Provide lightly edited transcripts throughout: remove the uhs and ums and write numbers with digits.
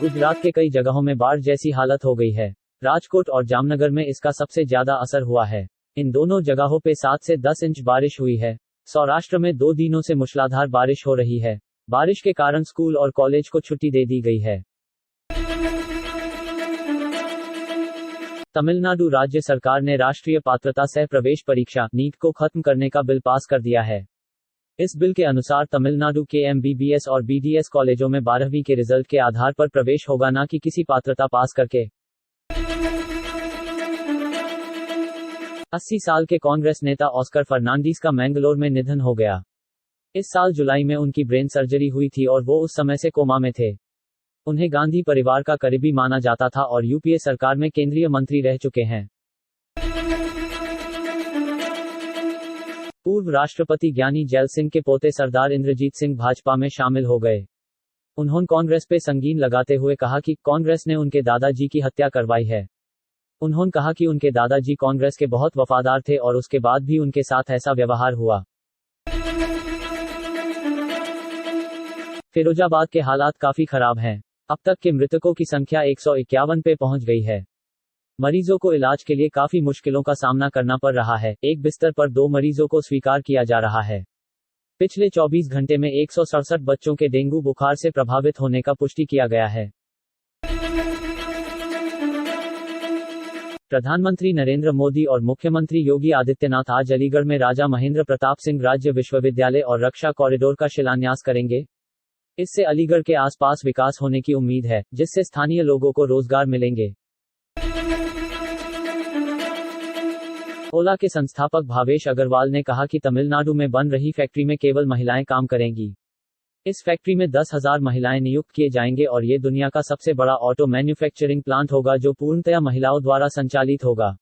गुजरात के कई जगहों में बाढ़ जैसी हालत हो गई है। राजकोट और जामनगर में इसका सबसे ज्यादा असर हुआ है। इन दोनों जगहों पे 7 से 10 इंच बारिश हुई है। सौराष्ट्र में 2 दिनों से मूसलाधार बारिश हो रही है। बारिश के कारण स्कूल और कॉलेज को छुट्टी दे दी गई है। तमिलनाडु राज्य सरकार ने राष्ट्रीय पात्रता सह प्रवेश परीक्षा नीट को खत्म करने का बिल पास कर दिया है। इस बिल के अनुसार तमिलनाडु के एमबीबीएस और बीडीएस कॉलेजों में 12वीं के रिजल्ट के आधार पर प्रवेश होगा, न कि किसी पात्रता पास करके। 80 साल के कांग्रेस नेता ऑस्कर फर्नांडीज का मैंगलोर में निधन हो गया। इस साल जुलाई में उनकी ब्रेन सर्जरी हुई थी और वो उस समय से कोमा में थे। उन्हें गांधी परिवार का करीबी माना जाता था और यूपीए सरकार में केंद्रीय मंत्री रह चुके हैं। पूर्व राष्ट्रपति ज्ञानी जैल सिंह के पोते सरदार इंद्रजीत सिंह भाजपा में शामिल हो गए। उन्होंने कांग्रेस पे संगीन लगाते हुए कहा कि कांग्रेस ने उनके दादाजी की हत्या करवाई है। उन्होंने कहा कि उनके दादाजी कांग्रेस के बहुत वफादार थे और उसके बाद भी उनके साथ ऐसा व्यवहार हुआ। फिरोजाबाद के हालात काफी खराब हैं। अब तक के मृतकों की संख्या 151 पे पहुंच गई है। मरीजों को इलाज के लिए काफी मुश्किलों का सामना करना पड़ रहा है। एक बिस्तर पर 2 मरीजों को स्वीकार किया जा रहा है। पिछले 24 घंटे में 167 बच्चों के डेंगू बुखार से प्रभावित होने का पुष्टि किया गया है। प्रधानमंत्री नरेंद्र मोदी और मुख्यमंत्री योगी आदित्यनाथ आज अलीगढ़ में राजा महेंद्र प्रताप सिंह राज्य विश्वविद्यालय और रक्षा कॉरिडोर का शिलान्यास करेंगे। इससे अलीगढ़ के आसपास विकास होने की उम्मीद है, जिससे स्थानीय लोगों को रोजगार मिलेंगे। ओला के संस्थापक भावेश अग्रवाल ने कहा कि तमिलनाडु में बन रही फैक्ट्री में केवल महिलाएं काम करेंगी। इस फैक्ट्री में 10,000 महिलाएं नियुक्त किए जाएंगे और ये दुनिया का सबसे बड़ा ऑटो मैन्युफैक्चरिंग प्लांट होगा जो पूर्णतया महिलाओं द्वारा संचालित होगा।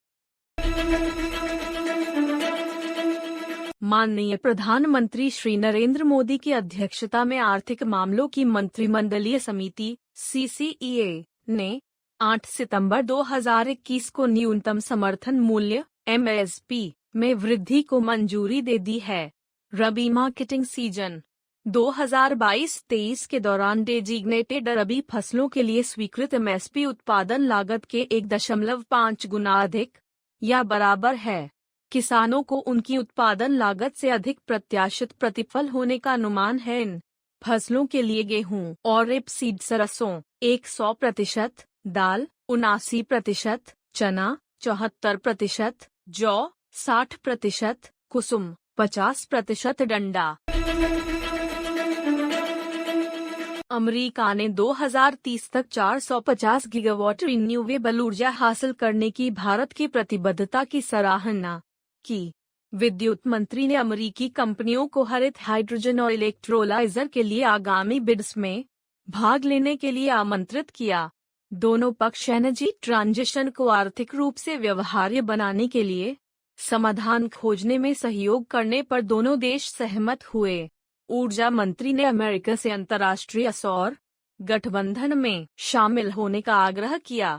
माननीय प्रधानमंत्री श्री नरेंद्र मोदी की अध्यक्षता में आर्थिक मामलों की मंत्रिमंडलीय समिति (CCEA) ने 8 सितंबर 2021 को न्यूनतम समर्थन मूल्य (MSP) में वृद्धि को मंजूरी दे दी है। रबी मार्केटिंग सीजन 2022-23 के दौरान डेजिग्नेटेड रबी फसलों के लिए स्वीकृत MSP उत्पादन लागत के 1.5 गुना अधिक या बराबर है। किसानों को उनकी उत्पादन लागत से अधिक प्रत्याशित प्रतिफल होने का अनुमान है। इन फसलों के लिए गेहूं और रेपसीड सरसों 100%, दाल 79%, चना 74%, जौ 60%, कुसुम 50% डंडा। अमेरिका ने 2030 तक 450 गीगावाट रिन्यूएबल ऊर्जा हासिल करने की भारत की प्रतिबद्धता की सराहना की। विद्युत मंत्री ने अमेरिकी कंपनियों को हरित हाइड्रोजन और इलेक्ट्रोलाइजर के लिए आगामी बिड्स में भाग लेने के लिए आमंत्रित किया। दोनों पक्ष एनर्जी ट्रांजिशन को आर्थिक रूप से व्यवहार्य बनाने के लिए समाधान खोजने में सहयोग करने पर दोनों देश सहमत हुए। ऊर्जा मंत्री ने अमेरिका से अंतर्राष्ट्रीय सौर गठबंधन में शामिल होने का आग्रह किया।